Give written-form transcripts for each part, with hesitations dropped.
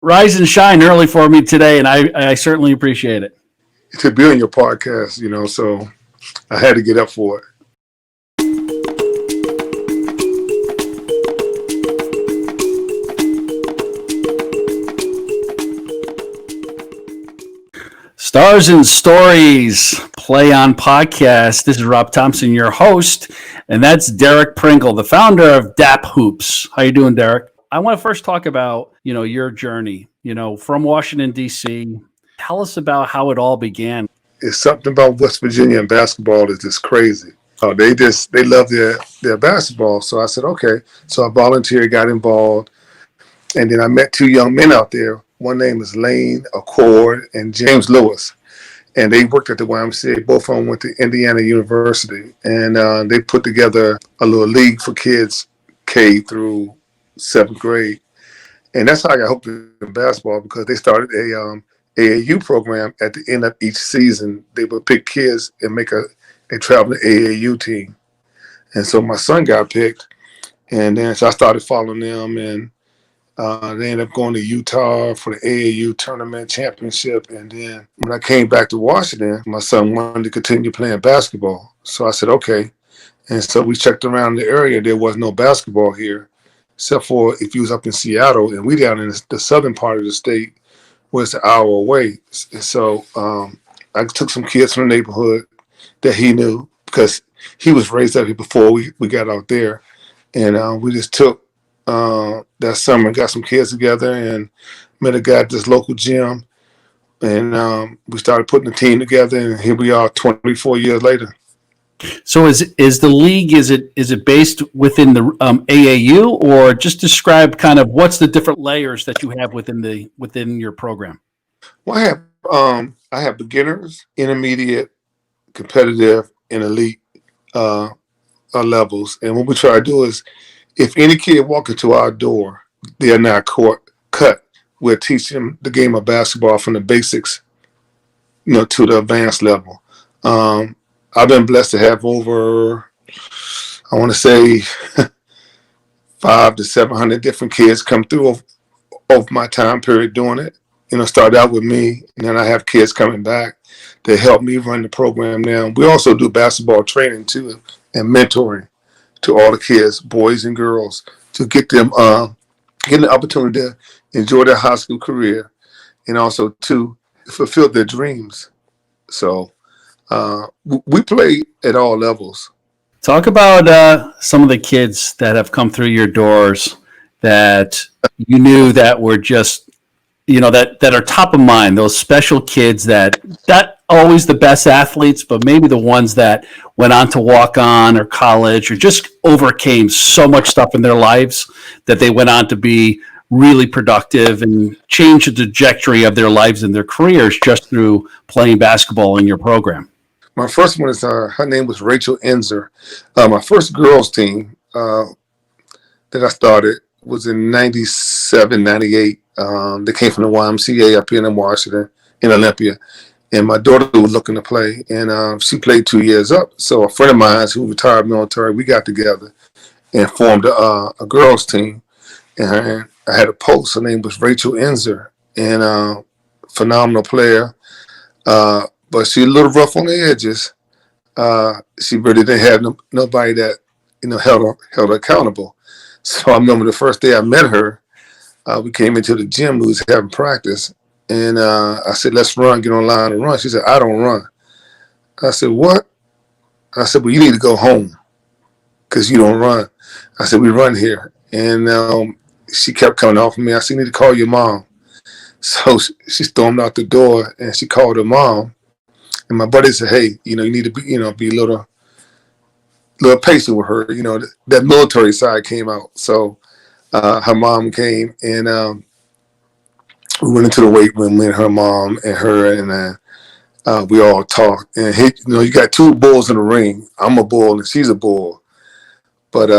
rise and shine early for me today, and I certainly appreciate it. To be on your podcast, so I had to get up for it. Stars and Stories PlayyOn podcast. This is Rob Thompson, your host, and that's Derrick Pringle, the founder of DAP Hoops. How you doing, Derrick? I want to first talk about, your journey, from Washington, D.C. Tell us about how it all began. It's something about West Virginia and basketball is just crazy. They love their basketball. So I said, okay. So I volunteered, got involved, and then I met two young men out there. One name is Lane Accord and James Lewis, and they worked at the YMCA. Both of them went to Indiana University, and they put together a little league for kids K through 7th grade, and that's how I got hooked in basketball because they started a AAU program at the end of each season. They would pick kids and make a traveling AAU team, and so my son got picked, and then so I started following them and. They ended up going to Utah for the AAU tournament championship. And then when I came back to Washington, my son wanted to continue playing basketball. So I said, okay. And so we checked around the area. There was no basketball here, except for if you was up in Seattle. And we down in the southern part of the state was an hour away. And so I took some kids from the neighborhood that he knew because he was raised up here before we got out there. And we just took that summer, got some kids together and met a guy at this local gym, and we started putting a team together, and here we are 24 years later. So is the league, is it based within the AAU, or just describe kind of what's the different layers that you have within your program? Well, I have beginners, intermediate, competitive, and elite levels, and what we try to do is if any kid walk into our door, they are not cut. We'll teach them the game of basketball from the basics, to the advanced level. I've been blessed to have over, I want to say, 500 to 700 different kids come through over my time period doing it. Started out with me, and then I have kids coming back to help me run the program now. We also do basketball training too and mentoring to all the kids, boys and girls, to get them get the opportunity to enjoy their high school career and also to fulfill their dreams. So we play at all levels. Talk about some of the kids that have come through your doors that you knew that were just, that are top of mind, those special kids that always the best athletes, but maybe the ones that went on to walk on or college or just overcame so much stuff in their lives that they went on to be really productive and change the trajectory of their lives and their careers just through playing basketball in your program. My first one is, her name was Rachel Enzer. My first girls team that I started was in 97, 98. They came from the YMCA up here in Washington, in Olympia. And my daughter was looking to play, and she played 2 years up. So a friend of mine who retired military, we got together and formed a girls team. And I had a post. Her name was Rachel Enzer, and phenomenal player. But she's a little rough on the edges. She really didn't have nobody that held her accountable. So I remember the first day I met her, we came into the gym. We was having practice. And I said, let's run, get online and run. She said, I don't run. I said, what? I said, well, you need to go home because you don't run. I said, we run here. And she kept coming off of me. I said, you need to call your mom. So she stormed out the door and she called her mom. And my buddy said, hey, you need to be a little patient with her. That military side came out. So her mom came and we went into the weight room with her mom and her, and we all talked. And you got two bulls in the ring. I'm a bull and she's a bull. But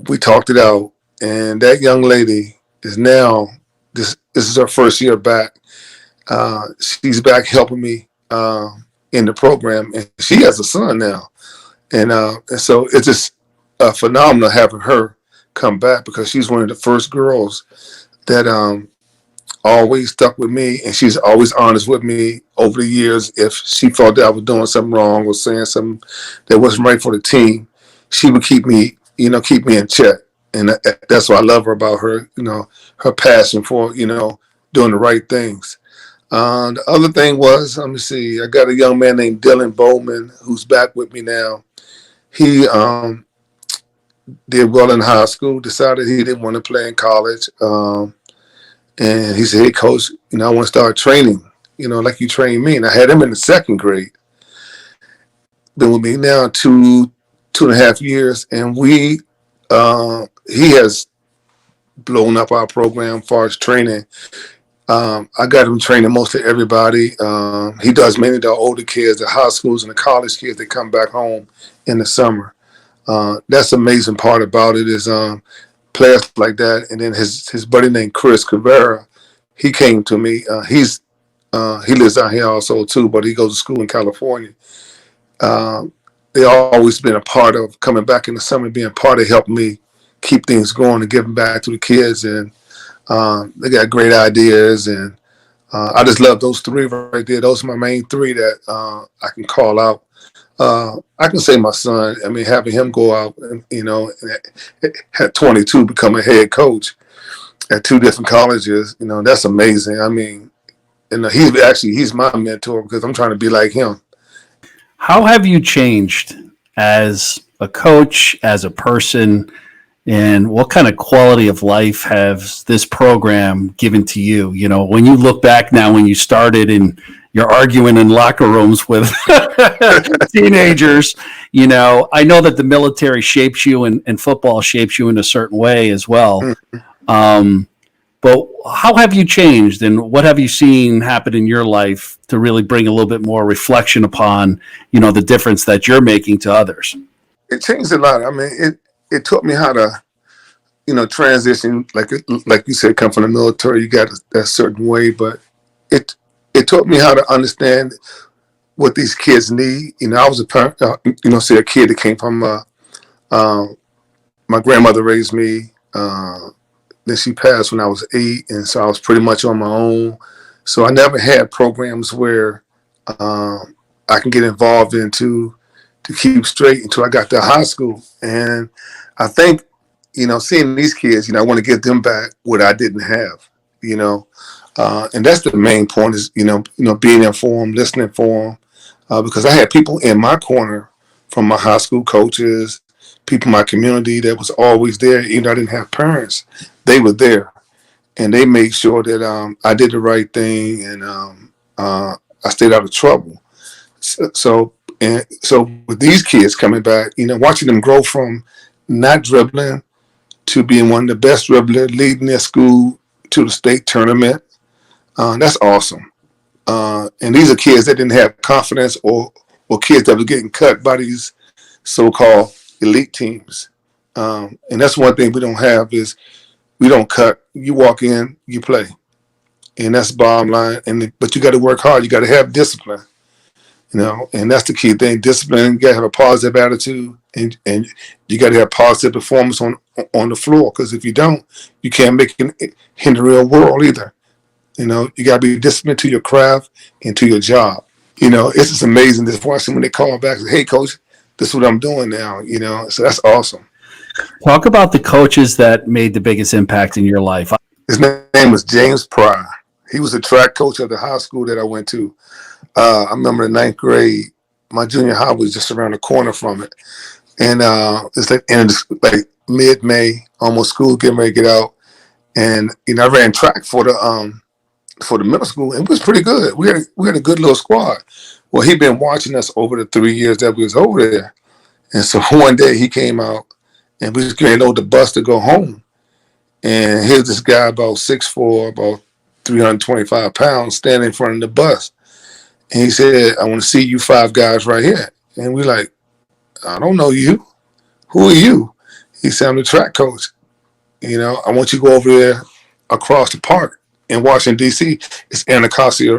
we talked it out, and that young lady is now this is her first year back. She's back helping me in the program, and she has a son now, and so it's just phenomenal having her come back because she's one of the first girls that always stuck with me, and she's always honest with me over the years. If she felt that I was doing something wrong or saying something that wasn't right for the team, she would keep me, keep me in check. And that's what I love her about her, her passion for, doing the right things. The other thing was, let me see, I got a young man named Dylan Bowman who's back with me now. He did well in high school, decided he didn't want to play in college. And he said, "Hey, coach, I want to start training, like you trained me." And I had him in the second grade. Been with me now 2.5 years, and he has blown up our program as far as training. I got him training mostly everybody. He does mainly the older kids, the high schools and the college kids that come back home in the summer. That's the amazing part about it is players like that. And then his buddy named Chris Cabrera, he came to me. He lives out here also too, but he goes to school in California. They always been a part of coming back in the summer, being part of helping me keep things going and giving back to the kids. And they got great ideas, and I just love those three right there. Those are my main three that I can call out. I can say my son. I mean, having him go out and at 22 become a head coach at two different colleges, that's amazing. I mean, and he's my mentor because I'm trying to be like him. How have you changed as a coach, as a person, and what kind of quality of life has this program given to you? When you look back now, when you started and you're arguing in locker rooms with teenagers, I know that the military shapes you and football shapes you in a certain way as well. But how have you changed, and what have you seen happen in your life to really bring a little bit more reflection upon, the difference that you're making to others? It changed a lot. I mean, it taught me how to, transition. Like you said, come from the military, you got a certain way, but it taught me how to understand what these kids need. I was a parent, say a kid that came from my grandmother raised me. Then she passed when I was 8, and so I was pretty much on my own. So I never had programs where I can get involved into to keep straight until I got to high school. And I think, seeing these kids, I want to give them back what I didn't have, and that's the main point is, being there for them, listening for them, because I had people in my corner from my high school coaches, people in my community that was always there, even though I didn't have parents. They were there, and they made sure that I did the right thing, and I stayed out of trouble. So with these kids coming back, watching them grow from not dribbling to being one of the best dribblers, leading their school to the state tournament, that's awesome. And these are kids that didn't have confidence, or kids that were getting cut by these so-called elite teams. And that's one thing we don't have is we don't cut. You walk in, you play, and that's the bottom line. But you got to work hard. You got to have discipline, and that's the key thing. Discipline. You got to have a positive attitude, and you got to have positive performance on the floor. Because if you don't, you can't make it in the real world either. You got to be disciplined to your craft and to your job. It's just amazing just watching when they call back and say, "Hey, coach, this is what I'm doing now." So that's awesome. Talk about the coaches that made the biggest impact in your life. His name was James Pryor. He was the track coach of the high school that I went to. I remember in 9th grade, my junior high was just around the corner from it. And it's like mid-May, almost school getting ready to get out. And, I ran track for the middle school, and it was pretty good. We had a good little squad. Well, he'd been watching us over the 3 years that we was over there. And so one day he came out, and we was getting to load the bus to go home. And here's this guy about 6'4", about 325 pounds, standing in front of the bus. And he said, "I want to see you 5 guys right here." And we like, "I don't know you. Who are you?" He said, "I'm the track coach. I want you to go over there across the park in Washington, D.C. It's Anacostia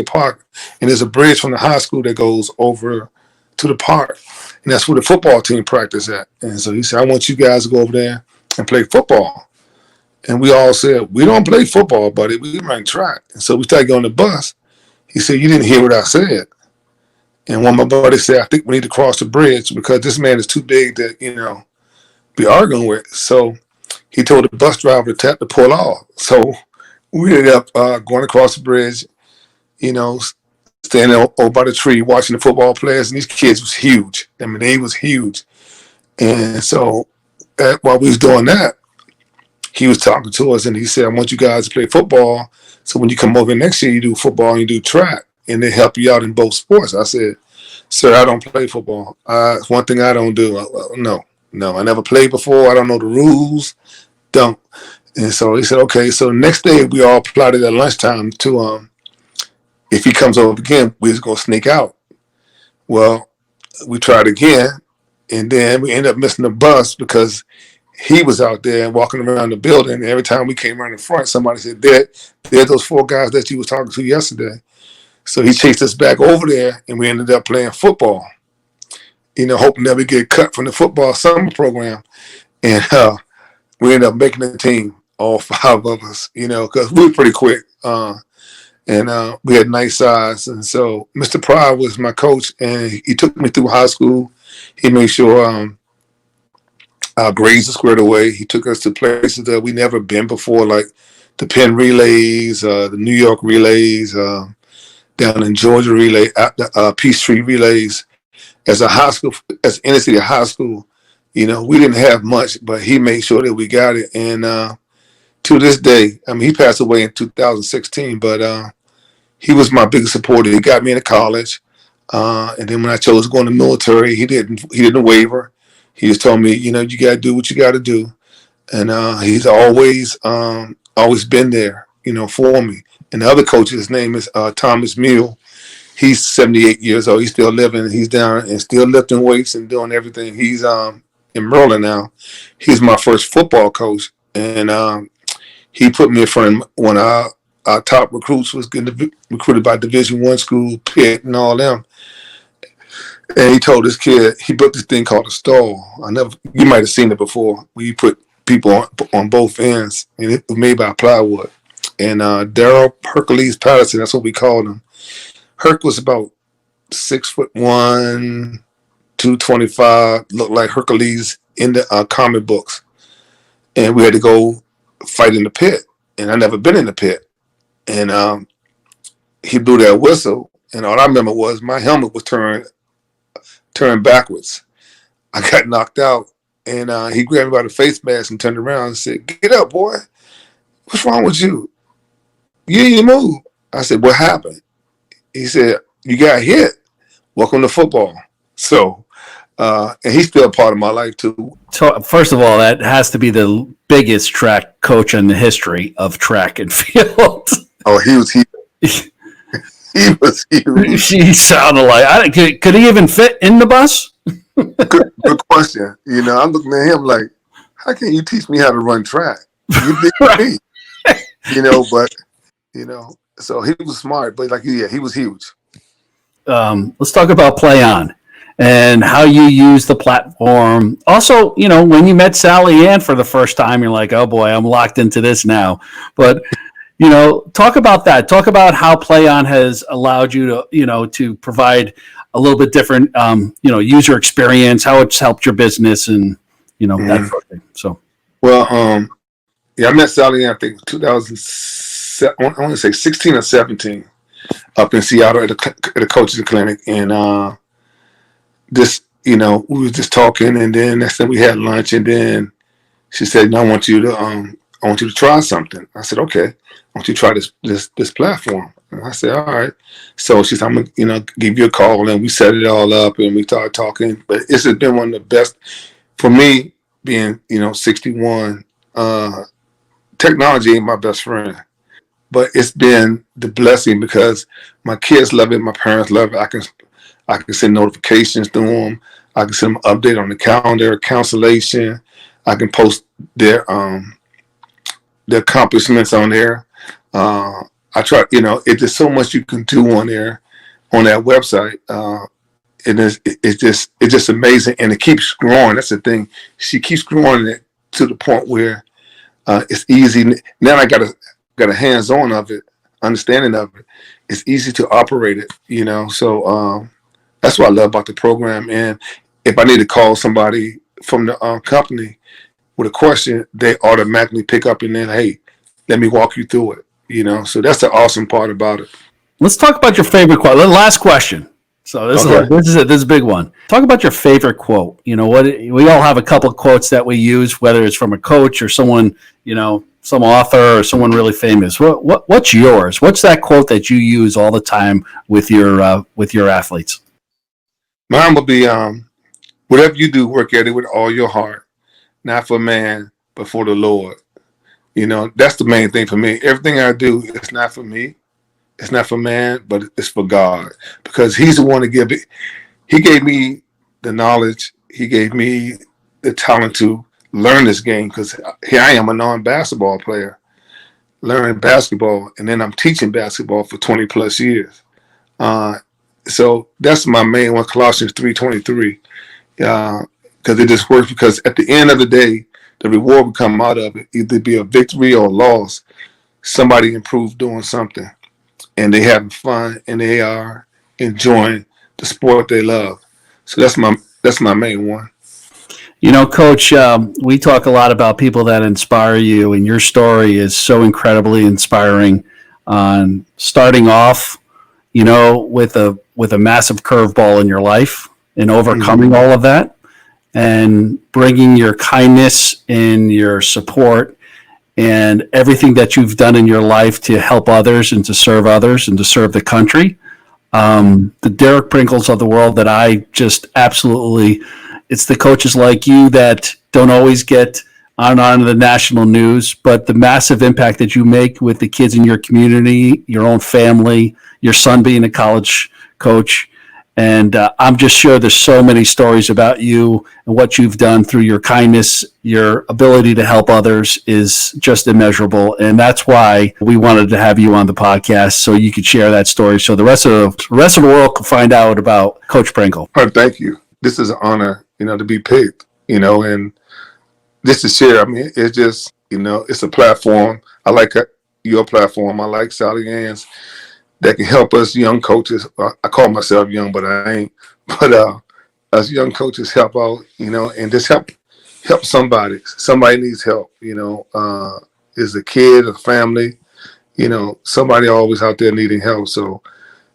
Park. And there's a bridge from the high school that goes over to the park. And that's where the football team practice at." And so he said, "I want you guys to go over there and play football." And we all said, we don't play football, buddy. We run track. And so we started getting on the bus. He said, you didn't hear what I said. And one of my buddies said, I think we need to cross the bridge because this man is too big to, be arguing with. So he told the bus driver to tap to pull off. So we ended up going across the bridge, you know, standing over by the tree watching the football players. And these kids was huge. I mean, they was huge. And so while we was doing that, he was talking to us and he said, I want you guys to play football. So when you come over next year, you do football and you do track and they help you out in both sports. I said, sir, I don't play football. It's one thing I don't do. No, I never played before. I don't know the rules. Don't. And so he said, okay. So next day we all plotted at lunchtime to, if he comes over again, we was going to sneak out. Well, we tried again and then we ended up missing the bus because he was out there walking around the building. And every time we came around the front, somebody said, there those 4 guys that you was talking to yesterday. So he chased us back over there and we ended up playing football, hoping that we get cut from the football summer program. And we ended up making the team, all 5 of us, because we were pretty quick. And we had nice size. And so Mr. Pryor was my coach and he took me through high school. He made sure our grades are squared away. He took us to places that we never been before, like the Penn relays, the New York relays, down in Georgia relay, the Peachtree relays. As a high school, as inner city high school, we didn't have much, but he made sure that we got it. And to this day, I mean, he passed away in 2016, but he was my biggest supporter. He got me into college, and then when I chose to go in the military, he didn't waver. He just told me, you got to do what you got to do. And he's always been there, for me. And the other coach, his name is Thomas Mule. He's 78 years old. He's still living. He's down and still lifting weights and doing everything. He's in Maryland now. He's my first football coach. And he put me in front of one of our top recruits was getting recruited by Division I school, Pitt and all them. And he told this kid, he built this thing called a stall. You might have seen it before, where you put people on both ends, and it was made by plywood. And Daryl Hercules Patterson, that's what we called him. Herc was about 6'1", 225, looked like Hercules in the comic books. And we had to go fight in the pit, and I never been in the pit. And he blew that whistle, and all I remember was my helmet was turned backwards. I got knocked out, and he grabbed me by the face mask and turned around and said, "Get up, boy. What's wrong with you? You didn't move." I said, "What happened?" He said, "You got hit. Welcome to football." So, and he's still a part of my life too. So, first of all, that has to be the biggest track coach in the history of track and field. Oh, he was huge. He was huge. He sounded like could he even fit in the bus? Good question. I'm looking at him like, how can you teach me how to run track? You big for me. But so he was smart, but he was huge. Let's talk about PlayyOn and how you use the platform. Also, when you met Sally Ann for the first time, you're like, oh boy, I'm locked into this now. But talk about that. Talk about how PlayyOn has allowed you to, to provide a little bit different, user experience, how it's helped your business and, that sort of thing. So, well, I met Sally Ann, I think 2007, I want to say 16 or 17 up in Seattle at a coach's clinic. And we were just talking and then next time we had lunch and then she said, "No, I want you to try something." I said, "Okay. I want you to try this platform." And I said, "All right." So she said, "I'm gonna, give you a call," and we set it all up and we started talking. But it's just been one of the best for me, being 61. Technology ain't my best friend, but it's been the blessing because my kids love it, my parents love it. I can send notifications to them. I can send them an update on the calendar, cancellation. I can post their accomplishments on there. I try, there's so much you can do on there, on that website. It's just amazing, and it keeps growing. That's the thing. She keeps growing it to the point where It's easy now. I got a hands-on of it, understanding of it. It's easy to operate it, So that's what I love about the program. And if I need to call somebody from the company with a question, they automatically pick up and then, hey, let me walk you through it. So that's the awesome part about it. Let's talk about your favorite quote. Last question. So this is a big one. Talk about your favorite quote. What we all have a couple of quotes that we use, whether it's from a coach or someone, some author or someone really famous. What's yours? What's that quote that you use all the time with your athletes? Mine would be, whatever you do, work at it with all your heart, not for man, but for the Lord. That's the main thing for me. Everything I do, it's not for me. It's not for man, but it's for God, because he's the one to give it. He gave me the knowledge. He gave me the talent to learn this game, because here I am, a non-basketball player, learning basketball, and then I'm teaching basketball for 20 plus years. So that's my main one, Colossians 3:23, because it just works, because at the end of the day, the reward will come out of it, either be a victory or a loss. Somebody improved doing something, and they having fun, and they are enjoying the sport they love. So that's my main one. Coach, we talk a lot about people that inspire you, and your story is so incredibly inspiring. On starting off, with a massive curveball in your life and overcoming all of that, and bringing your kindness and your support and everything that you've done in your life to help others and to serve the country. The Derrick Pringles of the world that I just absolutely, it's the coaches like you that don't always get on the national news, but the massive impact that you make with the kids in your community, your own family, your son being a college coach. And I'm just sure there's so many stories about you and what you've done through your kindness. Your ability to help others is just immeasurable. And that's why we wanted to have you on the podcast, so you could share that story, so the rest of the world can find out about Coach Pringle. Oh, thank you. This is an honor, to be picked, and just to share. I mean, it's just, it's a platform. I like your platform. I like Sally Ann's, that can help us young coaches. I call myself young, but I ain't. But us young coaches help out, and just help somebody. Somebody needs help, is a kid, a family, somebody always out there needing help. So,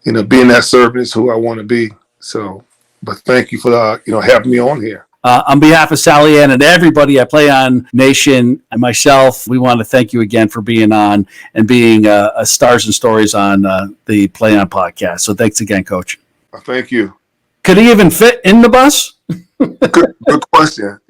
being that servant is who I want to be. So, but thank you for having me on here. On behalf of Sally Ann and everybody at PlayyOn Nation and myself, we want to thank you again for being on and being a Stars and Stories on the PlayyOn podcast. So thanks again, Coach. Thank you. Could he even fit in the bus? Good question.